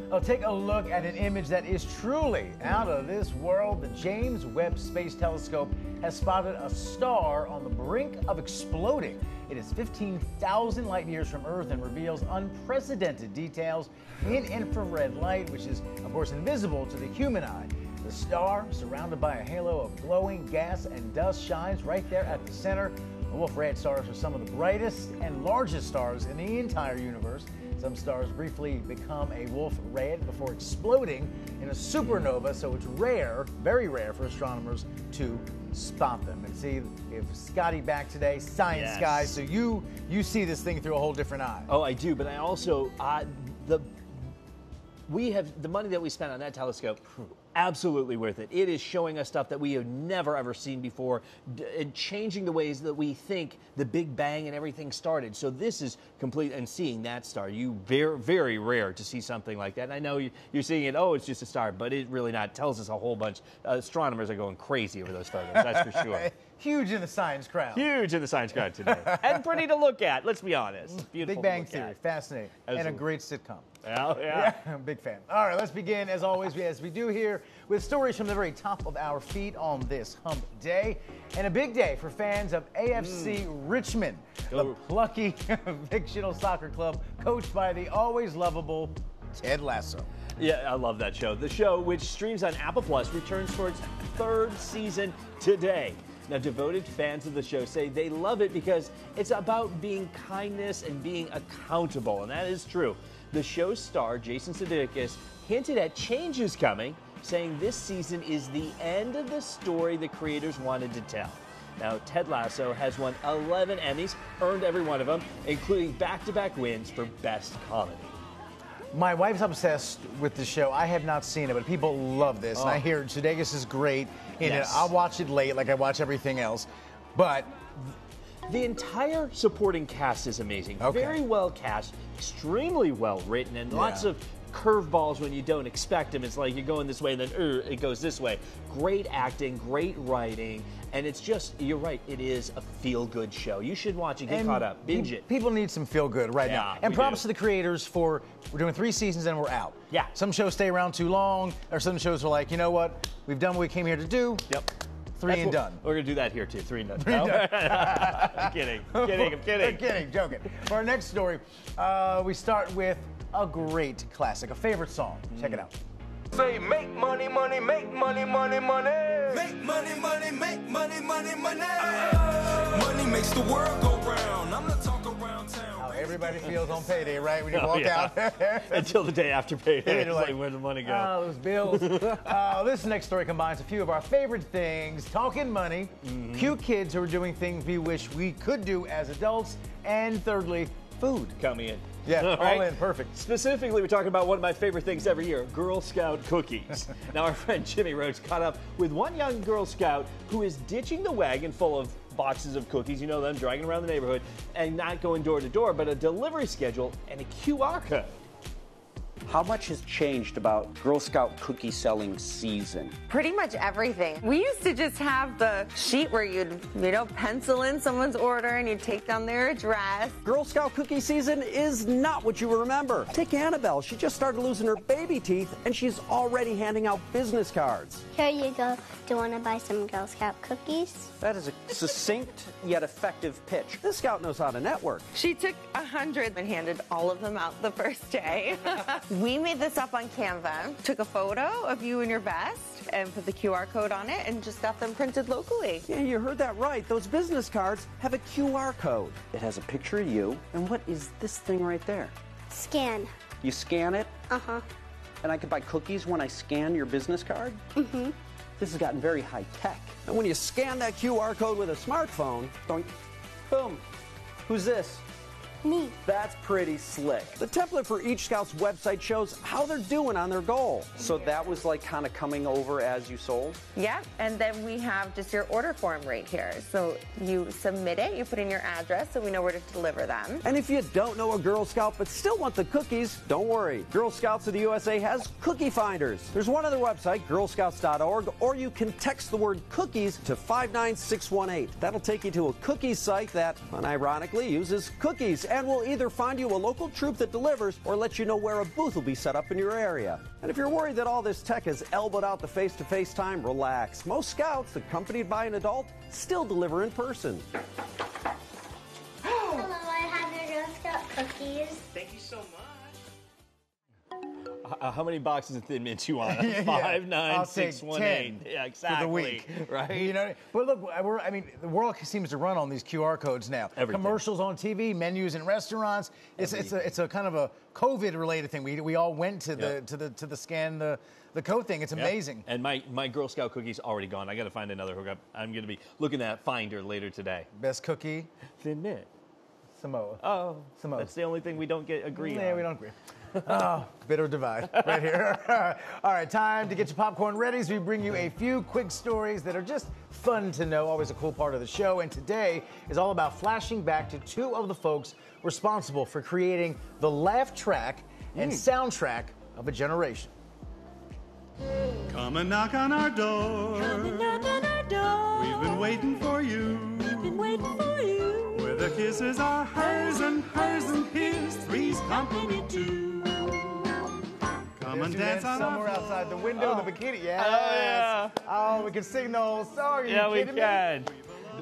Well, take a look at an image that is truly out of this world. The James Webb Space Telescope has spotted a star on the brink of exploding. It is 15,000 light years from Earth and reveals unprecedented details in infrared light, which is, of course, invisible to the human eye. The star, surrounded by a halo of glowing gas and dust, shines right there at the center. The Wolf-Rayet stars are some of the brightest and largest stars in the entire universe. Some stars briefly become a Wolf-Rayet before exploding in a supernova, so it's rare, very rare for astronomers to spot them. And see, if Scotty back today, science guy, so you see this thing through a whole different eye. Oh, I do, but I also, we have the money that we spent on that telescope, absolutely worth it. It is showing us stuff that we have never ever seen before and changing the ways that we think the Big Bang and everything started. So this is complete, and seeing that star, very rare to see something like that. And I know you're seeing it, oh, it's just a star, but it really not. It tells us a whole bunch. Astronomers are going crazy over those photos, that's for sure. Huge in the science crowd. Huge in the science crowd today. And pretty to look at, let's be honest. Beautiful. Big Bang Theory, fascinating. And a great sitcom. Yeah. Big fan. All right, let's begin, as always, as we do here, with stories from the very top of our feed on this hump day. And a big day for fans of AFC Richmond, the plucky fictional soccer club coached by the always lovable Ted Lasso. Yeah, I love that show. The show, which streams on Apple Plus, returns for its third season today. Now, devoted fans of the show say they love it because it's about being kindness and being accountable, and that is true. The show's star, Jason Sudeikis, hinted at changes coming, saying this season is the end of the story the creators wanted to tell. Now, Ted Lasso has won 11 Emmys, earned every one of them, including back-to-back wins for Best Comedy. My wife's obsessed with the show. I have not seen it, but people love this. And I hear Sudeikis is great in it. I'll watch it late like I watch everything else. But the entire supporting cast is amazing. Very well cast, extremely well written, and lots of curveballs when you don't expect them. It's like you're going this way and then it goes this way. Great acting, great writing, and it's just, you're right, it is a feel-good show. You should watch it, get caught up, binge it. People need some feel-good right now. And props to the creators for, we're doing 3 seasons and we're out. Yeah. Some shows stay around too long, or some shows are like, you know what, we've done what we came here to do. Yep. 3 and done. We're going to do that here, too. 3 and done. I'm kidding. I'm kidding. Joking. For our next story, we start with a great classic, a favorite song. Check it out. Say, make money, money, make money, money, money. Make money, money, make money, money, money. Money makes the world go round. I'm the talk around town. How everybody feels on payday, right? When you walk out. Until the day after payday. You're like, where'd the money go? Oh, those bills. This next story combines a few of our favorite things: talking money, cute kids who are doing things we wish we could do as adults, and thirdly, food. Count me in. Yeah, all in, perfect. Specifically, we're talking about one of my favorite things every year, Girl Scout cookies. Now, our friend Jimmy Rhodes caught up with one young Girl Scout who is ditching the wagon full of boxes of cookies, you know them, dragging around the neighborhood, and not going door to door, but a delivery schedule and a QR code. How much has changed about Girl Scout cookie selling season? Pretty much everything. We used to just have the sheet where you'd, pencil in someone's order and you'd take down their address. Girl Scout cookie season is not what you remember. Take Annabelle. She just started losing her baby teeth and she's already handing out business cards. Here you go. Do you want to buy some Girl Scout cookies? That is a succinct yet effective pitch. This scout knows how to network. She took 100 and handed all of them out the first day. We made this up on Canva, took a photo of you in your vest and put the QR code on it and just got them printed locally. Yeah, you heard that right. Those business cards have a QR code. It has a picture of you. And what is this thing right there? Scan. You scan it? Uh-huh. And I can buy cookies when I scan your business card? Mm-hmm. This has gotten very high tech. And when you scan that QR code with a smartphone, boom. Who's this? Me. That's pretty slick. The template for each Scout's website shows how they're doing on their goal. So that was like kind of coming over as you sold? Yeah, and then we have just your order form right here. So you submit it, you put in your address so we know where to deliver them. And if you don't know a Girl Scout but still want the cookies, don't worry. Girl Scouts of the USA has cookie finders. There's one on their website, girlscouts.org, or you can text the word cookies to 59618. That'll take you to a cookies site that, unironically, uses cookies. and we'll either find you a local troop that delivers or let you know where a booth will be set up in your area. And if you're worried that all this tech has elbowed out the face-to-face time, relax. Most scouts, accompanied by an adult, still deliver in person. Hello, I have your Girl Scout cookies. Thank you so much. How many boxes of Thin Mints you want? Yeah, 5, 9, I'll 6, take 1, 10 8. Yeah, exactly. For the week, right? You know, but look, the world seems to run on these QR codes now. Everything. Commercials on TV, menus in restaurants. It's a kind of a COVID-related thing. We all went to the scan the code thing. It's amazing. And my Girl Scout cookie's already gone. I got to find another hookup. I'm going to be looking at Finder later today. Best cookie, Thin Mint. Samoa. Oh, Samoa. That's the only thing we don't agree on. Yeah, we don't agree. Oh, bitter divide right here. All right, time to get your popcorn ready as we bring you a few quick stories that are just fun to know, always a cool part of the show. And today is all about flashing back to two of the folks responsible for creating the laugh track and soundtrack of a generation. Come and knock on our door. Come and knock on our door. We've been waiting for you. We've been waiting for you. Where the kisses are hers and his, Three's Company too. Come and dance on somewhere our outside the window, the bikini. Yes. Oh, yeah. Oh, we can sing the whole song. Are you Yeah, we kidding me? can.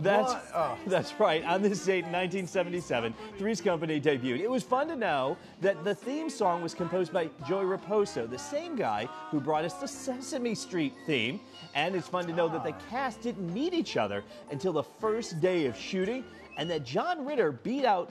What? That's right. On this date in 1977, Three's Company debuted. It was fun to know that the theme song was composed by Joey Raposo, the same guy who brought us the Sesame Street theme. And it's fun to know that the cast didn't meet each other until the first day of shooting, and that John Ritter beat out,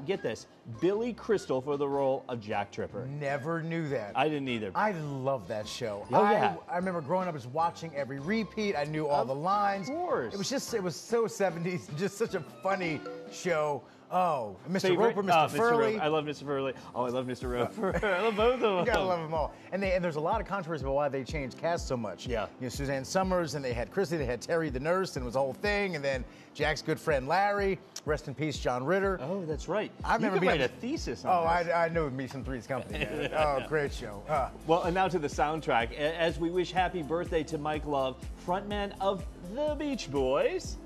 get this, Billy Crystal for the role of Jack Tripper. Never knew that. I didn't either. I love that show. Oh, yeah. I remember growing up just watching every repeat. I knew all the lines. Of course. It was so 70s, just such a funny show. Oh, Mr. Favorite? Roper, Mr. Furley. I love Mr. Furley. Oh, I love Mr. Roper. I love both of them. You gotta love them all. And there's a lot of controversy about why they changed cast so much. Yeah. You know, Suzanne Summers, and they had Chrissy, they had Terry the nurse, and it was a whole thing. And then Jack's good friend Larry, rest in peace, John Ritter. Oh, that's right. I remember you could being write a thesis on Oh, this. I knew me some Three's Company. Oh, great show. Well, and now to the soundtrack. As we wish happy birthday to Mike Love, frontman of the Beach Boys.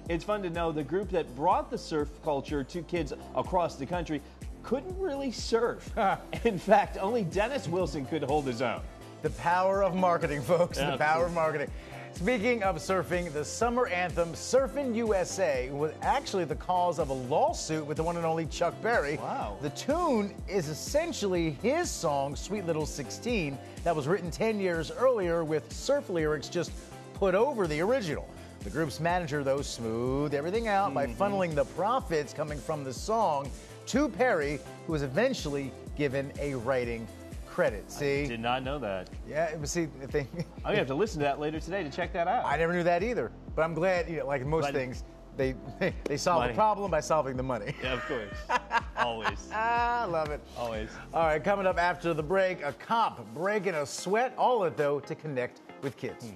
It's fun to know the group that brought the surf culture to kids across the country couldn't really surf. In fact, only Dennis Wilson could hold his own. The power of marketing, folks. Yeah, The power of marketing. Speaking of surfing, the summer anthem Surfin' USA was actually the cause of a lawsuit with the one and only Chuck Berry. Wow. The tune is essentially his song, Sweet Little 16, that was written 10 years earlier with surf lyrics just put over the original. The group's manager, though, smoothed everything out by funneling the profits coming from the song to Perry, who was eventually given a writing credit. See? Did not know that. Yeah, but see, the thing. I'm gonna have to listen to that later today to check that out. I never knew that either. But I'm glad, like most But- things, they solve Money. the problem by solving the money. Yeah, of course. Always. I love it. Always. All right, coming up after the break, a cop breaking a sweat, all of it, though, to connect with kids.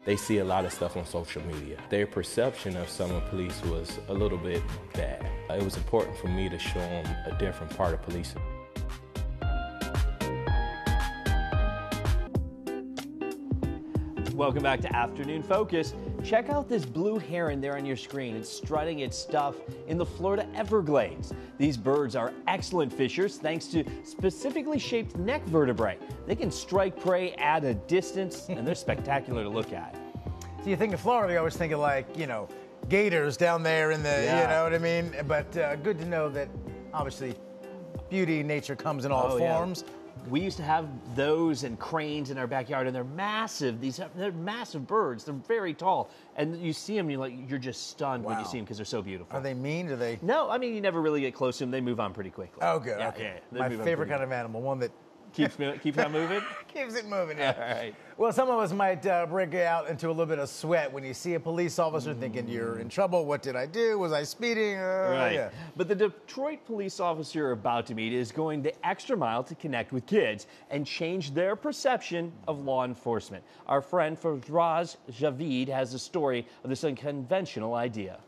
They see a lot of stuff on social media. Their perception of Summer Police was a little bit bad. It was important for me to show them a different part of policing. Welcome back to Afternoon Focus. Check out this blue heron there on your screen. It's strutting its stuff in the Florida Everglades. These birds are excellent fishers thanks to specifically shaped neck vertebrae. They can strike prey at a distance, and they're spectacular to look at. So you think of Florida, you always think of gators down there in the, you know what I mean? But good to know that obviously beauty, nature comes in all forms. Yeah. We used to have those and cranes in our backyard, and they're massive. They're massive birds. They're very tall, and you see them, you're just stunned when you see them because they're so beautiful. Are they mean? Do they? No, I mean you never really get close to them. They move on pretty quickly. Oh, good. Yeah, Okay. they My move on favorite pretty kind of animal, one that keeps on moving. keeps it moving. Yeah. All right. Well, some of us might break out into a little bit of sweat when you see a police officer thinking you're in trouble. What did I do? Was I speeding? Right. Yeah. But the Detroit police officer you're about to meet is going the extra mile to connect with kids and change their perception of law enforcement. Our friend Faraz Javid has a story of this unconventional idea.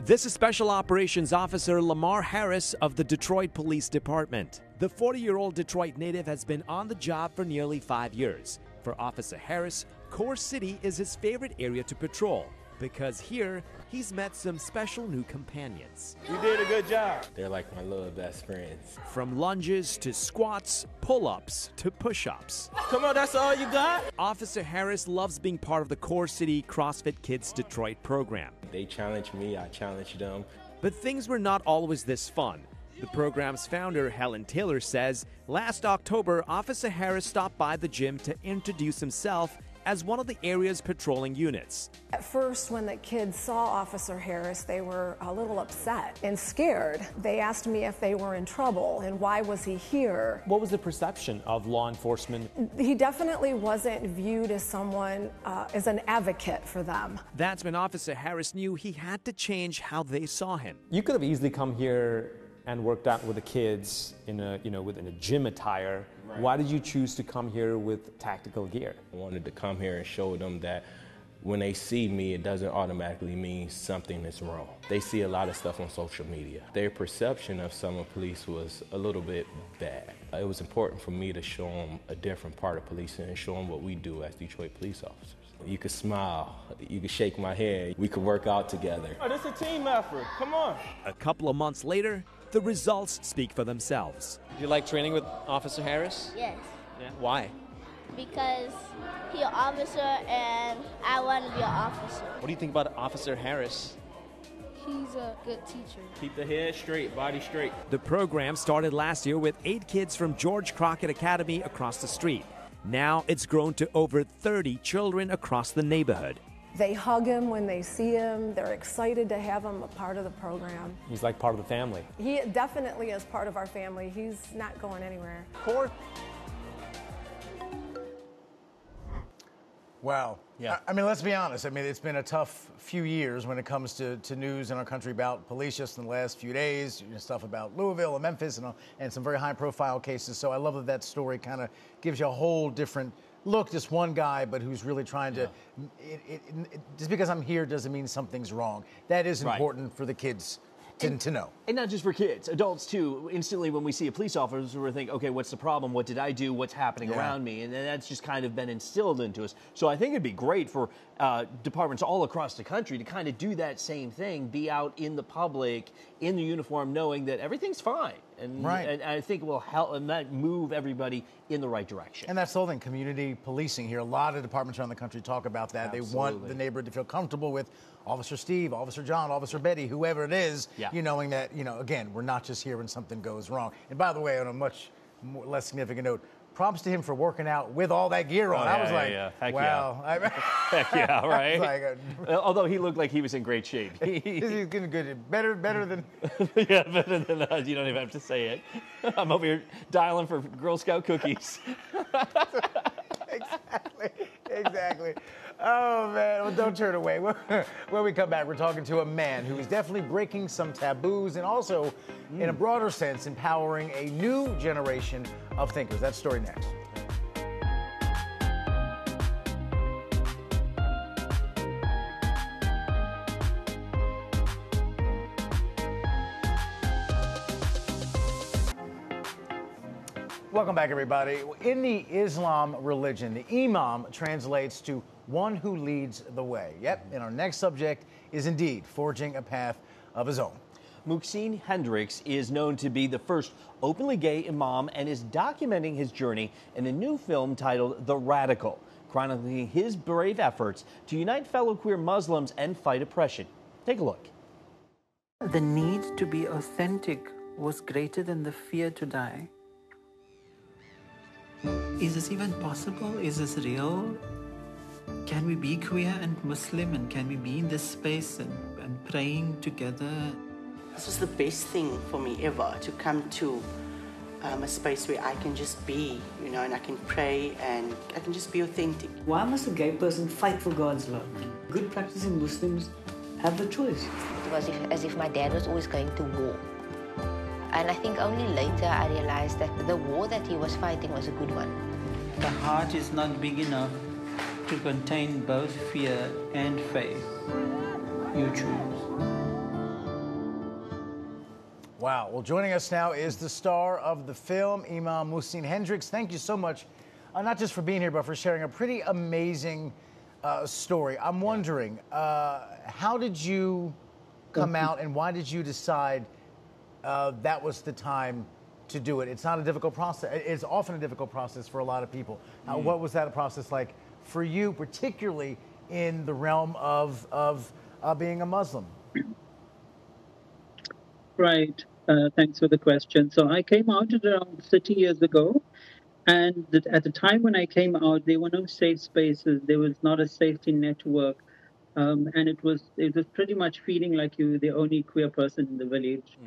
This is Special Operations Officer Lamar Harris of the Detroit Police Department. The 40-year-old Detroit native has been on the job for nearly 5 years. For Officer Harris, Core City is his favorite area to patrol. because here he's met some special new companions. You did a good job. They're like my little best friends. From lunges to squats, pull-ups to push-ups. Come on, that's all you got? Officer Harris loves being part of the Core City CrossFit Kids Detroit program. They challenge me, I challenge them. But things were not always this fun. The program's founder, Helen Taylor, says last October, Officer Harris stopped by the gym to introduce himself as one of the area's patrolling units. At first, when the kids saw Officer Harris, they were a little upset and scared. They asked me if they were in trouble and why was he here. What was the perception of law enforcement? He definitely wasn't viewed as someone, as an advocate for them. That's when Officer Harris knew he had to change how they saw him. You could have easily come here and worked out with the kids in a, within a gym attire. Right. Why did you choose to come here with tactical gear? I wanted to come here and show them that when they see me, it doesn't automatically mean something is wrong. They see a lot of stuff on social media. Their perception of Summer Police was a little bit bad. It was important for me to show them a different part of policing and show them what we do as Detroit police officers. You could smile, you could shake my hand, we could work out together. Oh, this is a team effort, come on. A couple of months later, the results speak for themselves. Do you like training with Officer Harris? Yes. Yeah. Why? Because he's an officer and I want to be an officer. What do you think about Officer Harris? He's a good teacher. Keep the head straight, body straight. The program started last year with 8 kids from George Crockett Academy across the street. Now it's grown to over 30 children across the neighborhood. They hug him when they see him. They're excited to have him a part of the program. He's like part of the family. He definitely is part of our family. He's not going anywhere. Wow. Yeah. I mean, let's be honest. I mean, it's been a tough few years when it comes to news in our country about police just in the last few days, stuff about Louisville and Memphis and some very high-profile cases. So I love that story kind of gives you a whole different look, just one guy, but who's really trying to, just because I'm here doesn't mean something's wrong. That is important for the kids to know. And not just for kids, adults too. Instantly when we see a police officer, we think, okay, what's the problem? What did I do? What's happening around me? And that's just kind of been instilled into us. So I think it'd be great for departments all across the country to kind of do that same thing, be out in the public, in the uniform, knowing that everything's fine. And I think it will help and that move everybody in the right direction. And that's the whole thing, community policing here. A lot of departments around the country talk about that. Absolutely. They want the neighborhood to feel comfortable with Officer Steve, Officer John, Officer Betty, whoever it is, you knowing that, again, we're not just here when something goes wrong. And by the way, on a much less significant note, props to him for working out with all that gear on. I was like, Heck wow. Yeah. Heck yeah, right? Although he looked like he was in great shape. He's getting good. Better than... yeah, better than us. You don't even have to say it. I'm over here dialing for Girl Scout cookies. Exactly. Oh, man. Well, don't turn away. When we come back, we're talking to a man who is definitely breaking some taboos and also, in a broader sense, empowering a new generation of thinkers. That story next. Welcome back, everybody. In the Islam religion, the imam translates to one who leads the way. Yep, and our next subject is indeed forging a path of his own. Muhsin Hendricks is known to be the first openly gay imam and is documenting his journey in a new film titled The Radical, chronicling his brave efforts to unite fellow queer Muslims and fight oppression. Take a look. The need to be authentic was greater than the fear to die. Is this even possible? Is this real? Can we be queer and Muslim, and can we be in this space and praying together? This was the best thing for me ever, to come to a space where I can just be, and I can pray and I can just be authentic. Why must a gay person fight for God's love? Good practicing Muslims have the choice. It was as if my dad was always going to war. And I think only later I realized that the war that he was fighting was a good one. The heart is not big enough to contain both fear and faith. You choose. Wow. Well, joining us now is the star of the film, Imam Muhsin Hendricks. Thank you so much, not just for being here, but for sharing a pretty amazing story. I'm wondering, how did you come out, and why did you decide that was the time to do it? It's not a difficult process. It's often a difficult process for a lot of people. What was that process like for you, particularly in the realm of being a Muslim? Right. Thanks for the question. So I came out around 30 years ago. And at the time when I came out, there were no safe spaces. There was not a safety network. And it was pretty much feeling like you were the only queer person in the village.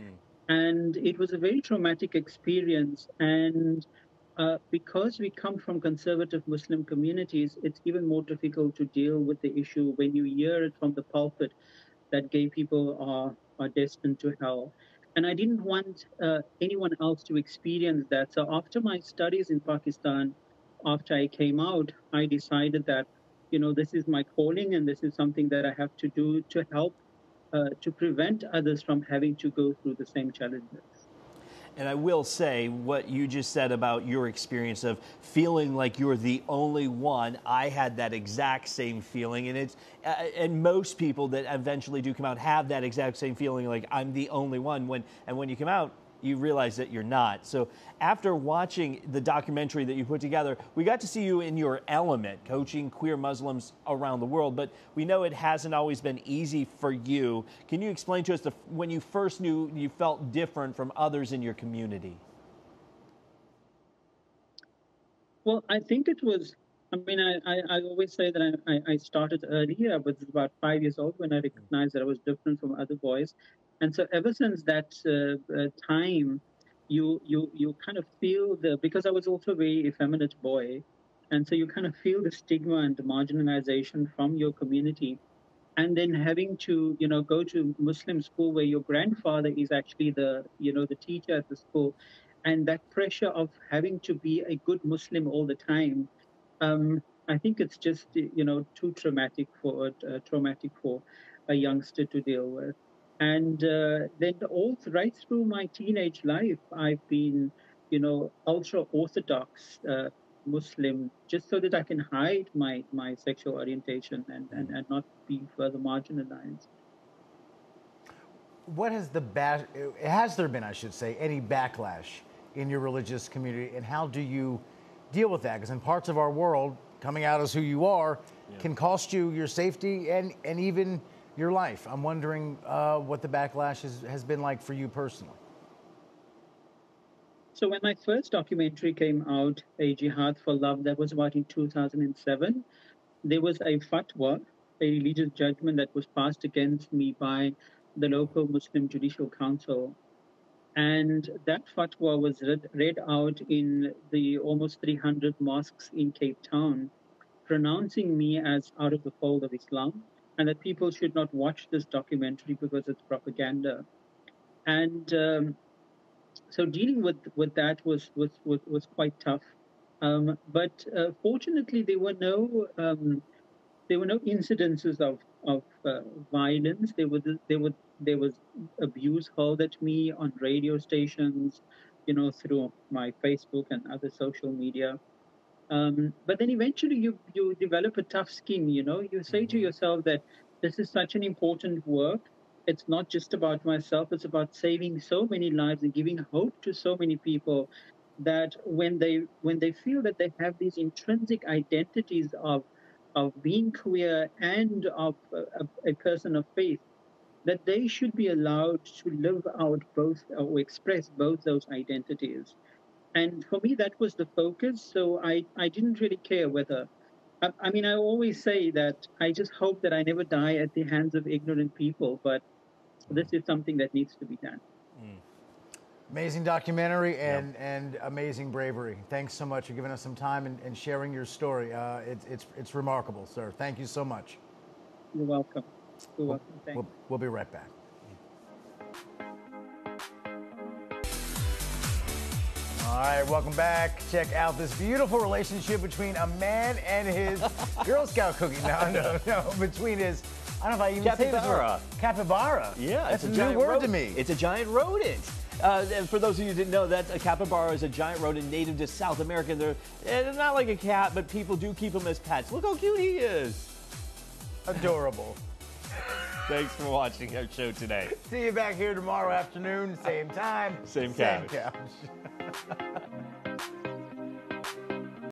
And it was a very traumatic experience. And because we come from conservative Muslim communities, it's even more difficult to deal with the issue when you hear it from the pulpit that gay people are destined to hell. And I didn't want anyone else to experience that. So after my studies in Pakistan, after I came out, I decided that, this is my calling and this is something that I have to do to help to prevent others from having to go through the same challenges. And I will say what you just said about your experience of feeling like you're the only one. I had that exact same feeling, and and most people that eventually do come out have that exact same feeling, like I'm the only one. When you come out, you realize that you're not. So after watching the documentary that you put together, we got to see you in your element, coaching queer Muslims around the world. But we know it hasn't always been easy for you. Can you explain to us when you first knew you felt different from others in your community? Well, I think it was, I always say that I started early. I was about 5 years old when I recognized that I was different from other boys. And so ever since that time, you kind of feel because I was also a very effeminate boy, and so you kind of feel the stigma and the marginalization from your community. And then having to, go to Muslim school where your grandfather is actually the teacher at the school, and that pressure of having to be a good Muslim all the time, I think it's just, too traumatic for a youngster to deal with. And then right through my teenage life, I've been, ultra-Orthodox Muslim, just so that I can hide my sexual orientation and not be further marginalized. Has there been, I should say, any backlash in your religious community, and how do you deal with that? Because in parts of our world, coming out as who you are can cost you your safety and even your life. I'm wondering what the backlash has been like for you personally. So when my first documentary came out, A Jihad for Love, that was about in 2007, there was a fatwa, a religious judgment that was passed against me by the local Muslim Judicial Council. And that fatwa was read out in the almost 300 mosques in Cape Town, pronouncing me as out of the fold of Islam, and that people should not watch this documentary because it's propaganda. And so dealing with that was quite tough. But fortunately, there were no incidences of violence. There was abuse hurled at me on radio stations, through my Facebook and other social media. But then eventually you develop a tough skin, you say to yourself that this is such an important work. It's not just about myself, it's about saving so many lives and giving hope to so many people, that when they feel that they have these intrinsic identities of being queer and of a person of faith, that they should be allowed to live out both or express both those identities. And for me, that was the focus. So I didn't really care whether, I always say that I just hope that I never die at the hands of ignorant people, but this is something that needs to be done. Amazing documentary and amazing bravery. Thanks so much for giving us some time and sharing your story. It's remarkable, sir. Thank you so much. You're welcome. You're welcome. Thanks. We'll be right back. All right, welcome back. Check out this beautiful relationship between a man and his Girl Scout cookie. No, between his, I don't know if I even capybara. Say this capybara. Yeah, that's a new word to me. It's a giant rodent. And for those of you who didn't know, that a capybara is a giant rodent native to South America. They're not like a cat, but people do keep them as pets. Look how cute he is. Adorable. Thanks for watching our show today. See you back here tomorrow afternoon, same time, Same same couch. couch.